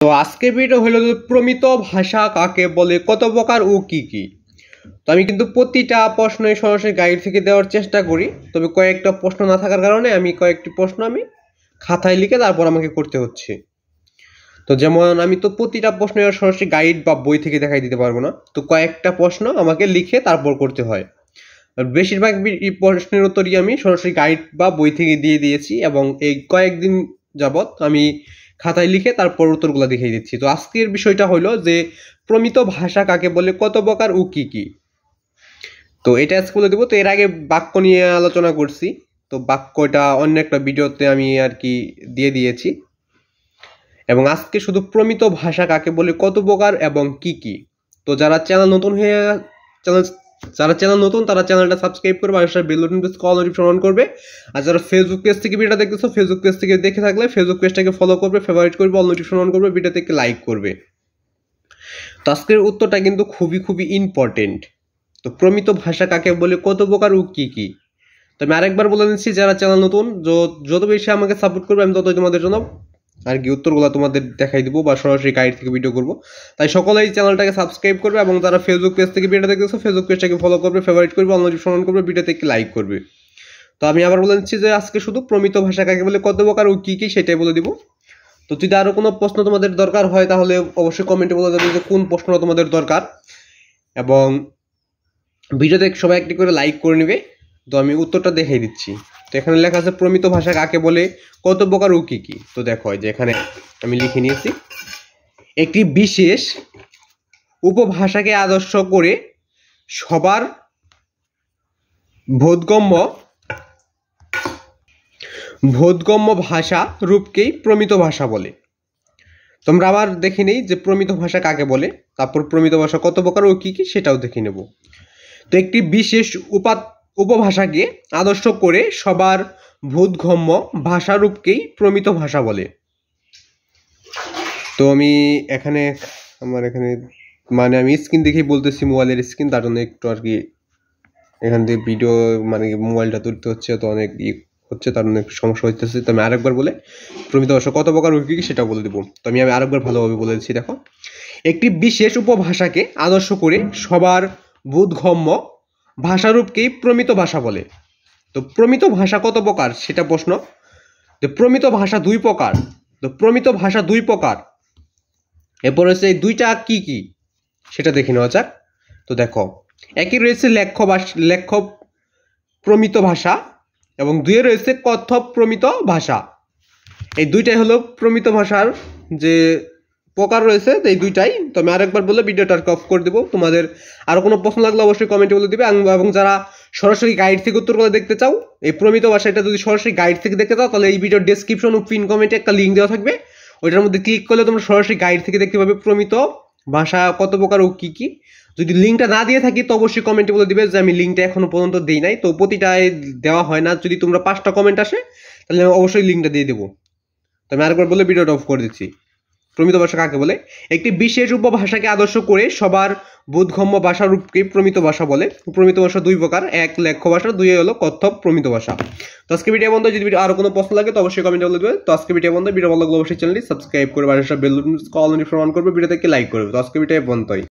তো আজকের ভিডিও হলো যে প্রমিত ভাষা কাকে বলে, কত প্রকার ও কি কি। তো আমি কিন্তু প্রতিটা প্রশ্নই সরাসরি গাইড থেকে দেওয়ার চেষ্টা করি, তবে কয়েকটা প্রশ্ন না থাকার কারণে আমি কয়েকটি প্রশ্ন খাতায় লিখে তারপর আমাকে করতে হচ্ছে। তো যেমন আমি তো প্রতিটা প্রশ্নের সরাসরি গাইড বা বই থেকে দেখাই দিতে পারবো না, তো কয়েকটা প্রশ্ন আমাকে লিখে তারপর করতে হয়। আর বেশিরভাগ প্রশ্নের উত্তরই আমি সরাসরি গাইড বা বই থেকে দিয়ে দিয়েছি, এবং এই কয়েকদিন যাবত আমি খাতায় লিখে তারপর উত্তরগুলো দেখিয়ে দিচ্ছি। তো আজকের বিষয়টা হলো যে প্রমিত ভাষা কাকে বলে, কত প্রকার ও কি কি। তো এটা আজকে বলে দেবো। তো এর আগে বাক্য নিয়ে আলোচনা করছি, তো বাক্যটা অন্য একটা ভিডিওতে আমি আর কি দিয়ে দিয়েছি, এবং আজকে শুধু প্রমিত ভাষা কাকে বলে, কত প্রকার এবং কি কি। তো যারা চ্যানেল নতুন তারা চ্যানেলটা সাবস্ক্রাইব করবে, আর বেল বাটন প্রেস করে অল নোটিফিকেশন অন করবে। আর যারা ফেসবুক পেজ থেকে ভিডিওটা দেখতেছো, ফেসবুক পেজ থেকে দেখে থাকলে ফেসবুক পেজটাকে ফলো করবে, ফেভারিট করবে, অল নোটিফিকেশন অন করবে, ভিডিওটাকে লাইক করবে। তো আজকের উত্তরটা কিন্তু খুবই খুবই ইম্পর্টেন্ট। তো প্রমিত ভাষা কাকে বলে, কত প্রকার ও কি কি। তো আমি আরেকবার বলে দিচ্ছি, যারা চ্যানেল নতুন যত বেশি আমাকে সাপোর্ট করবে আমি ততই তোমাদের জন্য আর কি উত্তরগুলো তোমাদের দেখাই দিব বা সরাসরি গাইড থেকে ভিডিও করবো। তাই সকলেই চ্যানেলটাকে সাবস্ক্রাইব করবে, এবং যারা ফেসবুক পেজ থেকে ভিডিও দেখতেছো ফেসবুক পেজটাকে ফলো করবে, ফেভারিট করবে, অল নোটিফিকেশন অন করবে, ভিডিওতে একটি লাইক করবে। তো আমি আবার বলে দিচ্ছি যে আজকে শুধু প্রমিত ভাষা কাকে বলে, কত প্রকার ও কি কি সেটাই বলে দিব। তো যদি আরো কোনো প্রশ্ন তোমাদের দরকার হয় তাহলে অবশ্যই কমেন্টে বলে দেবে যে কোন প্রশ্নটা তোমাদের দরকার, এবং ভিডিওতে সবাই একটি করে লাইক করে নেবে। তো আমি উত্তরটা দেখিয়ে দিচ্ছি। তো এখানে লেখা আছে প্রমিত ভাষা কাকে বলে, কত প্রকার ও কি কি। তো দেখো যে এখানে আমি লিখে নিয়েছি, একটি বিশেষ উপভাষাকে আদর্শ করে সবার বোধগম্য ভাষা রূপকেই প্রমিত ভাষা বলে। তোমরা আবার দেখে নেই যে প্রমিত ভাষা কাকে বলে, তারপর প্রমিত ভাষা কত প্রকার ও কি কি সেটাও দেখে নেব। তো একটি বিশেষ উপভাষাকে আদর্শ করে সবার বোধগম্য ভাষারূপকেই প্রমিত ভাষা বলে। তো আমি এখানে মানে আমি স্ক্রিন দেখেই বলতেছি, মোবাইলের স্ক্রিন, তার জন্য একটু আর কি এখান থেকে ভিডিও মানে মোবাইলটা তুলতে হচ্ছে, তো অনেক হচ্ছে, তার জন্য একটু সমস্যা হচ্ছে। তো আমি আরেকবার বলে প্রমিত ভাষা কত প্রকার ও কি কি সেটা বলে দেবো। তো আমি আরেকবার ভালোভাবে বলে দিচ্ছি। দেখো, একটি বিশেষ উপভাষাকে আদর্শ করে সবার বোধগম্য ভাষারূপকেই প্রমিত ভাষা বলে। তো প্রমিত ভাষা কত প্রকার সেটা প্রশ্ন। তো প্রমিত ভাষা দুই প্রকার। তো প্রমিত ভাষা দুই প্রকার, এরপর হচ্ছে এই দুইটা কি কি সেটা দেখে নেওয়া যাক। তো দেখো, একই রয়েছে লেখ্য প্রমিত ভাষা, এবং দুইয়ে রয়েছে কথ্য প্রমিত ভাষা। এই দুইটাই হলো প্রমিত ভাষার যে প্রকার রয়েছে, এই দুইটাই। তো আমি আরেকবার বলে ভিডিওটা অফ করে দেবো। তোমাদের আরো কোনো প্রশ্ন লাগলে অবশ্যই কমেন্টে বলে দিবে, এবং যারা সরাসরি গাইড থেকে উত্তরগুলো দেখতে চাও, এই প্রমিত ভাষাটা যদি সরাসরি গাইড থেকে দেখতে চাও, তাহলে এই ভিডিওর ডেসক্রিপশন ও পিন কমেন্টে একটা লিঙ্ক দেওয়া থাকবে, ওইটার মধ্যে ক্লিক করলে তোমরা সরাসরি গাইড থেকে দেখতে পাবে প্রমিত ভাষা কত প্রকার ও কি কি। যদি লিঙ্কটা না দিয়ে থাকি তো অবশ্যই কমেন্টে বলে দিবে যে আমি লিঙ্কটা এখনো পর্যন্ত দিই নাই। তো প্রতিটায় দেওয়া হয় না, যদি তোমরা 5টা কমেন্ট আসে তাহলে অবশ্যই লিঙ্কটা দিয়ে দেবো। তো আমি আরেকবার বলে ভিডিওটা অফ করে দিচ্ছি। প্রমিত ভাষা কাকে বলে, একটি বিশেষ উপভাষাকে আদর্শ করে সবার বোধগম্য ভাষারূপকে প্রমিত ভাষা বলে। প্রমিত ভাষা দুই প্রকার, এক লেখ্য ভাষা, দুই হলো কথ্য প্রমিত ভাষা। তো আজকে ভিডিও বন্ধ। যদি আরো কোনো প্রশ্ন লাগে তো অবশ্যই কমেন্টে বলে দেবে। তো আজকে ভিডিও বন্ধ। ভিডিও ভালো লাগলে অবশ্যই চ্যানেলটি সাবস্ক্রাইব করবে, আর বেল নোটিফিকেশন অন করবে, ভিডিওতে লাইক করবে। তো আজকে ভিডিও বন্ধ।